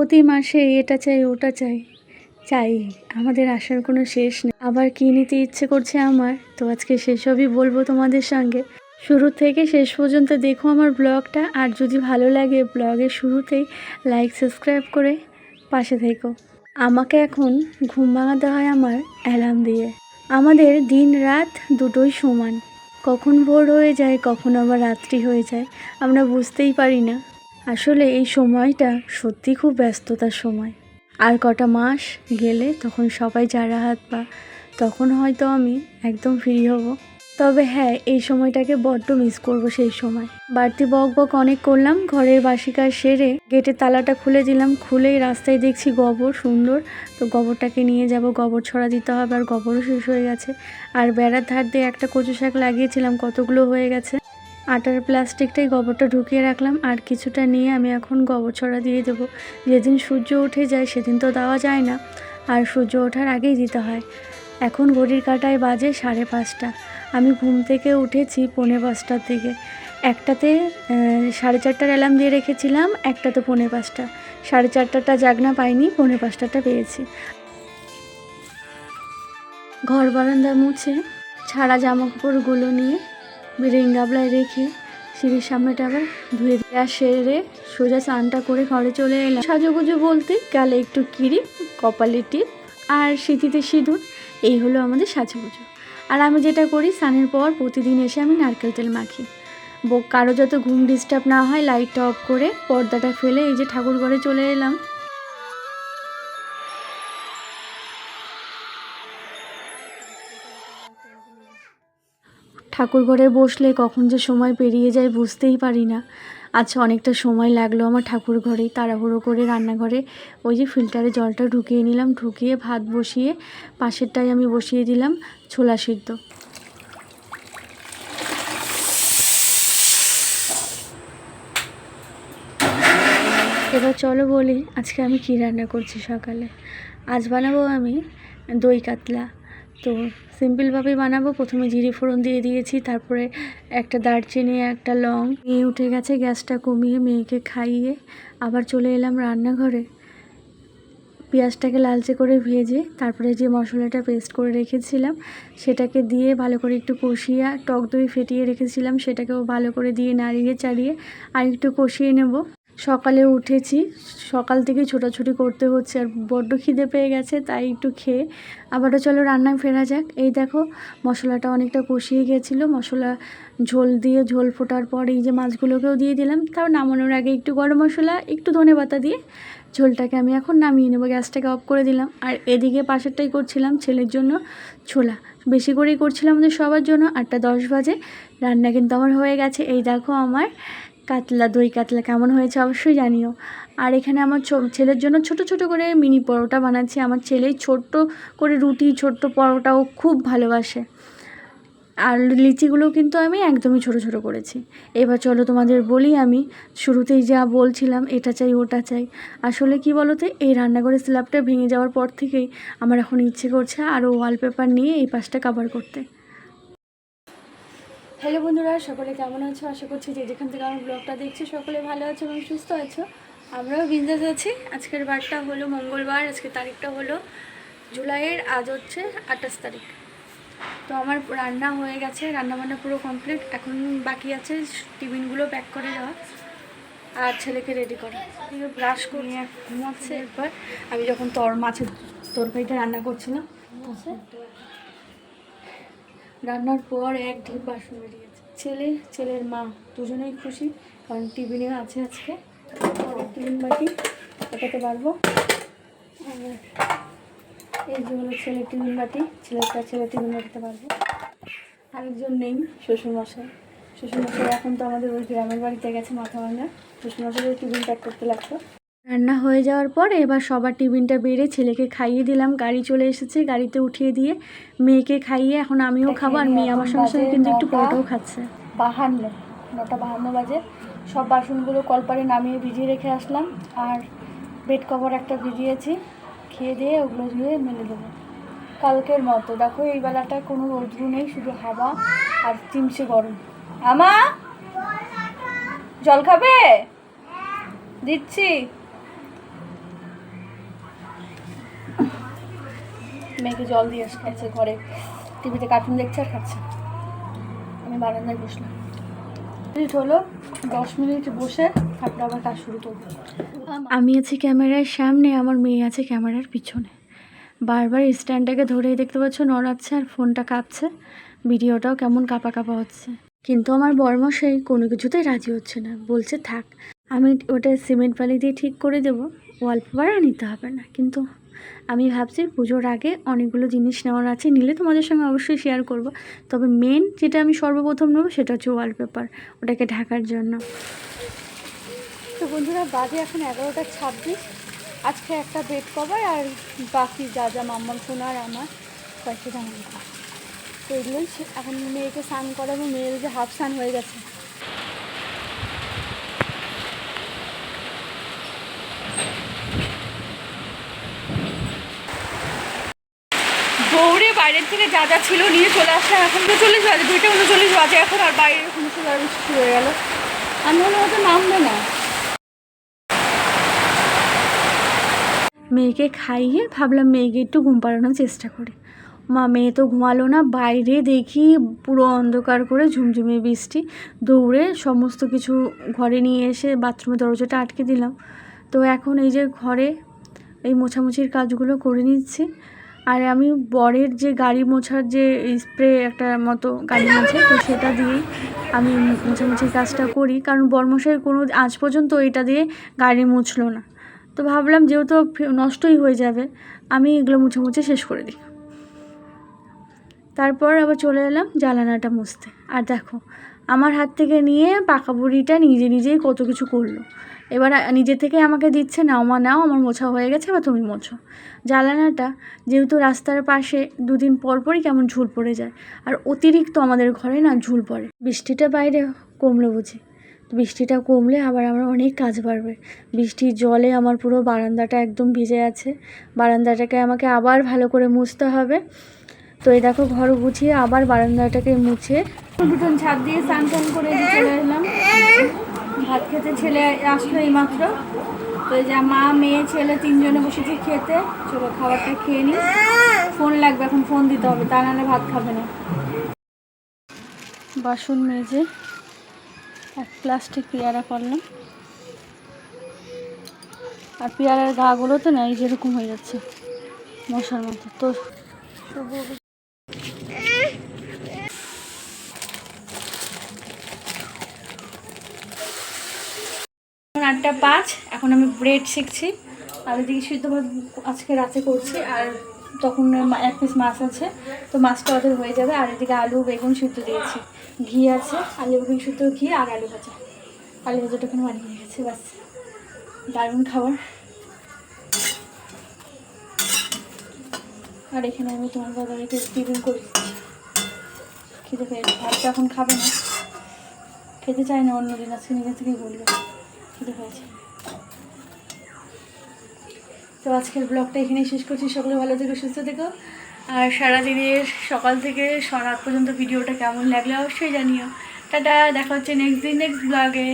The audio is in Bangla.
প্রতি মাসে এটা চাই ওটা চাই চাই, আমাদের আশার কোনো শেষ নেই। আবার কী নিতে ইচ্ছে করছে আমার, তো আজকে সেসবই বলবো তোমাদের সঙ্গে। শুরু থেকে শেষ পর্যন্ত দেখো আমার ব্লগটা, আর যদি ভালো লাগে ব্লগের শুরুতেই লাইক সাবস্ক্রাইব করে পাশে থেকো। আমাকে এখন ঘুম ভাঙাতে হয় আমার অ্যালার্ম দিয়ে। আমাদের দিন রাত দুটোই সমান, কখন ভোর হয়ে যায় কখন আবার রাত্রি হয়ে যায় আমরা বুঝতেই পারি না। আসলে এই সময়টা সত্যি খুব ব্যস্ততার সময়। আর কটা মাস গেলে তখন সবাই যারা হাত পা, তখন হয়তো আমি একদম ফ্রি হব। তবে হ্যাঁ, এই সময়টাকে বড্ড মিস করব। সেই সময় বাড়তি বক বক অনেক করলাম, ঘরের বাসি কাজ সেরে গেটের তালাটা খুলে দিলাম। খুলেই রাস্তায় দেখছি গোবর সুন্দর, তো গোবরটাকে নিয়ে যাব, গোবর ছড়া দিতে হবে। আর গোবরও শেষ হয়ে গেছে। আর বেড়ার ধার দিয়ে একটা কচু শাক লাগিয়েছিলাম, কতগুলো হয়ে গেছে। আটার প্লাস্টিকটাই গোবরটা ঢুকিয়ে রাখলাম, আর কিছুটা নিয়ে আমি এখন গোবর ছড়া দিয়ে দেবো। যেদিন সূর্য উঠে যায় সেদিন তো দেওয়া যায় না, আর সূর্য ওঠার আগেই দিতে হয়। এখন ঘড়ির কাঁটায় বাজে 5:30। আমি ঘুম থেকে উঠেছি 4:45টার দিকে। একটাতে 4:30টার অ্যালার্ম দিয়ে রেখেছিলাম, একটাতে 4:45। 4:30টাটা জাগনা পাইনি, 4:45টাটা পেয়েছি। ঘর বারান্দা মুছে ছাড়া জামা কাপড়গুলো নিয়ে বেরিং গাবলায় রেখে সিঁড়ির সামনেটা আবার ধুয়ে দেওয়া সেরে সোজা স্নানটা করে ঘরে চলে এলাম। সাজুগুজু বলতে গালে একটু কিরি, কপালে টিপ আর সিঁথিতে সিঁদুর, এই হলো আমাদের সাজুগুজু। আর আমি যেটা করি, স্নানের পর প্রতিদিন এসে আমি নারকেল তেল মাখি। কারো যাতে ঘুম ডিস্টার্ব না হয়, লাইটটা অফ করে পর্দাটা ফেলে এই যে ঠাকুর ঘরে চলে এলাম। ঠাকুর ঘরে বসলে কখন যে সময় পেরিয়ে যায় বুঝতেই পারি না। আচ্ছা, অনেকটা সময় লাগলো আমার ঠাকুর ঘরেই। তাড়াহুড়ো করে রান্নাঘরে ওই যে ফিল্টারে জলটা ঢুকিয়ে নিলাম, ঢুকিয়ে ভাত বসিয়ে পাশেরটায় আমি বসিয়ে দিলাম ছোলা সিদ্ধ। এবার চলো বলি আজকে আমি কী রান্না করছি সকালে। আজ বানাবো আমি দই কাতলা। তো সিম্পলভাবেই বানাবো। প্রথমে জিরে ফোড়ন দিয়ে দিয়েছি, তারপরে একটা দারচিনি, একটা লং। মেয়ে উঠে গেছে, গ্যাসটা কমিয়ে মেয়েকে খাইয়ে আবার চলে এলাম রান্নাঘরে। পেঁয়াজটাকে লালচে করে ভেজে তারপরে যে মশলাটা পেস্ট করে রেখেছিলাম সেটাকে দিয়ে ভালো করে একটু কষিয়ে, টক দই ফেটিয়ে রেখেছিলাম সেটাকেও ভালো করে দিয়ে নাড়িয়ে চাড়িয়ে আর একটু কষিয়ে নেব। সকালে উঠেছি, সকাল থেকে ছোটাছুটি করতে হচ্ছে আর বড্ড খিদে পেয়ে গেছে, তাই একটু খেয়ে আবারও চলো রান্নায় ফেরা যাক। এই দেখো মশলাটা অনেকটা কষিয়ে গেছিলো। মশলা ঝোল দিয়ে ঝোল ফোটার পর এই যে মাছগুলোকেও দিয়ে দিলাম। তাও নামানোর আগে একটু গরম মশলা, একটু ধনেপাতা দিয়ে ঝোলটাকে আমি এখন নামিয়ে নেবো। গ্যাসটাকে অফ করে দিলাম। আর এদিকে পাশেরটাই করছিলাম ছেলের জন্য ছোলা, বেশি করেই করছিলাম আমাদের সবার জন্য। 8:10 বাজে, রান্না কিন্তু আমার হয়ে গেছে। এই দেখো আমার কাতলা, দই কাতলা কেমন হয়েছে অবশ্যই জানিও। আর এখানে আমার ছেলের জন্য ছোট ছোট করে মিনি পরোটা বানাচ্ছি। আমার ছেলে ছোট্ট করে রুটি, ছোট্ট পরোটাও খুব ভালোবাসে। আর লিচিগুলোও কিন্তু আমি একদমই ছোট ছোট করেছি। এবার চলো তোমাদের বলি, আমি শুরুতেই যা বলছিলাম এটা চাই ওটা চাই, আসলে কি বলো তো, এই রান্নাঘরের স্ল্যাবটা ভেঙে যাওয়ার পর থেকেই আমার এখন ইচ্ছে করছে আরও ওয়ালপেপার নিয়ে এই পাশটা কভার করতে। হ্যালো বন্ধুরা, সকলে কেমন আছো? আশা করছি যে যেখান থেকে আমার ব্লগটা দেখছি সকলে ভালো আছো এবং সুস্থ আছো। আমরাও বিন্দাস আছি। আজকের বারটা হলো মঙ্গলবার, আজকের তারিখটা হলো জুলাইয়ের, আজ হচ্ছে 28 তারিখ। তো আমার রান্না হয়ে গেছে, রান্নাবান্না পুরো কমপ্লিট। এখন বাকি আছে টিফিনগুলো প্যাক করে দেওয়া আর ছেলেকে রেডি করা। ব্রাশ করিয়ে ঘুমাচ্ছে। এরপর আমি যখন মাছের তরকারিটা রান্না করছিলাম, রান্নার পর এক ঢিপ বাসন বেরিয়েছে। ছেলের মা দুজনেই খুশি, কারণ টিফিনে আছে আজকে টিফিন বাটি, এটাতে পারবো। আর এই যে হলো ছেলের টিফিন বাটি, ছেলে টিফিন বাটিতে পারবো। আরেকজন নেই, শ্বশুরমশাই এখন তো আমাদের ওই গ্রামের বাড়িতে গেছে মাথা ভাঙা। শ্বশুরমশাইয়ের টিফিন প্যাক করতে লাগতো। রান্না হয়ে যাওয়ার পর এবার সবার টিফিনটা বেড়ে ছেলেকে খাইয়ে দিলাম। গাড়ি চলে এসেছে, গাড়িতে উঠিয়ে দিয়ে মেয়েকে খাইয়ে এখন আমিও খাবো। আর মেয়ে আমার সঙ্গে সঙ্গে কিন্তু একটু পরোটাও খাচ্ছে। 9:52 বাজে। সব বাসনগুলো কলপারে নামিয়ে ভিজিয়ে রেখে আসলাম। আর বেড কভার একটা ভিজিয়েছি, খেয়ে দিয়ে ওগুলো ধুয়ে মেলে দেবো কালকের মতো। দেখো এই বেলাটা কোনো রৌদ্র নেই, শুধু হাওয়া আর চিমসে গরম। আমা জল খাবে? দিচ্ছি। মেয়েকে জল দিয়ে খাচ্ছে ঘরে, টিভিতে কার্টুন দেখছে আর খাচ্ছে। আমি বারান্দায় বসলাম, মিনিট হলো, 10 মিনিট বসে তারপরে আবার কাজ শুরু করবো। আমি আছি ক্যামেরার সামনে, আমার মেয়ে আছে ক্যামেরার পিছনে। বারবার স্ট্যান্ডটাকে ধরেই দেখতে পাচ্ছ নড়াচ্ছে আর ফোনটা কাঁপছে, ভিডিওটাও কেমন কাঁপা কাঁপা হচ্ছে। কিন্তু আমার বরমশাই কোনো কিছুতেই রাজি হচ্ছে না, বলছে থাক, আমি ওটা সিমেন্ট বালি দিয়ে ঠিক করে দেবো, ওয়ালপেপার আর নিতে হবে না। কিন্তু আমি ভাবছি পুজোর আগে অনেকগুলো জিনিস নেওয়ার আছে, নিলে তোমাদের সঙ্গে অবশ্যই শেয়ার করব। তবে মেন যেটা আমি সর্বপ্রথম নেবো সেটা হচ্ছে ওয়ালপেপার, ওটাকে ঢাকার জন্য। তো বন্ধুরা, বাজে এখন 11:26। আজকে একটা বেড কভার আর বাকি যা যা মাম্মাম সোনা আর আমার কয়েকটা জামা কাপড়, তো এগুলোই এখন মেয়েকে স্নান করাবো। মেয়ের যে হাফ স্নান হয়ে গেছে। দৌড়ে বাইরের থেকে যা যা ছিল নিয়ে চলে আসছে। এখন তো 40 বাজে, 2:39 বাজে এখন, আর বাইরে মুসুল আর বৃষ্টি হয়ে গেল। আমি মনে হয়তো নামবে না। মেয়েকে খাইয়ে ভাবলাম মেয়েকে একটু ঘুম পাড়ানোর চেষ্টা করি। মেয়ে তো ঘুমালো না, বাইরে দেখি পুরো অন্ধকার করে ঝুমঝুমে বৃষ্টি। দৌড়ে সমস্ত কিছু ঘরে নিয়ে এসে বাথরুমের দরজাটা আটকে দিলাম। তো এখন এই যে ঘরে এই মোছামুছির কাজগুলো করে নিচ্ছি। আর আমি বরের যে গাড়ি মোছার যে স্প্রে একটা মতো গাড়ি মোছে, তো সেটা দিয়েই আমি মোছামুছির কাজটা করি, কারণ বরমশাই কোনো আজ পর্যন্ত এটা দিয়ে গাড়ি মুছলো না। তো ভাবলাম যেহেতু নষ্টই হয়ে যাবে, আমি এগুলো মুছে শেষ করে দিই। তারপর আবার চলে এলাম জ্বালানাটা মুছতে। আর দেখো, আমার হাত থেকে নিয়ে পাকা বুড়িটা নিজেই কত কিছু করলো। এবার নিজে থেকে আমাকে দিচ্ছে, নাও আমার মোছা হয়ে গেছে, বা তুমি মোছো। জ্বালানাটা যেহেতু রাস্তার পাশে, দুদিন পরই কেমন ঝুল পড়ে যায়, আর অতিরিক্ত আমাদের ঘরে না ঝুল পড়ে। বৃষ্টিটা বাইরে কমলো বুঝি, তো বৃষ্টিটা কমলে আবার আমার অনেক কাজ বাড়বে। বৃষ্টির জলে আমার পুরো বারান্দাটা একদম ভিজে আছে, বারান্দাটাকে আমাকে আবার ভালো করে মুছতে হবে। তো এই দেখো, ঘর গুছিয়ে আবার বারান্দাটাকে মুছে বিটন ছাদ দিয়ে স্নান করে চলে এলাম। ভাত খেতে ছেলে আসলো এইমাত্র। তো এই যে মা, মেয়ে, ছেলে 3 জনে বসেছি খেতে। চলো খাবারটা খেয়ে নিই। ফোন লাগবে, এখন ফোন দিতে হবে, তা নাহলে ভাত খাবে না। বাসন মেজে এক প্লাস্টিক পেয়ারা করলাম, আর পেয়ারার গাগুলো তো না এই যেরকম হয়ে যাচ্ছে মশার মতো। তো 8:05। এখন আমি ব্রেড শিখছি, আর এদিকে সিদ্ধ ভাত আজকে রাতে করছি, আর তখন 1 পিস মাছ আছে, তো মাছটা ওদের হয়ে যাবে। আর এদিকে আলু বেগুন সিদ্ধ দিয়েছি, ঘি আছে, আলু বেগুন সিদ্ধ, ঘি আর আলু ভাজা। আলু ভাজাটা ওখানে বানিয়ে গেছে, ব্যাস দারুণ খাবার। আর এখানে আমি তোমার দাদাকে টিফিন করে দিচ্ছি। খেতে পেয়েছি, ভাতটা এখন খাবে না, খেতে চায় না অন্যদিন, আজকে নিজে থেকেই বললো খেতে পেয়েছে। তো আজকের ব্লগটা এখানেই শেষ করছি। সকলে ভালো থেকো, সুস্থ থেকো, আর সারাদিনের সকাল থেকে রাত পর্যন্ত ভিডিওটা কেমন লাগলে অবশ্যই জানিও। টাটা, দেখা হচ্ছে নেক্সট ব্লগে।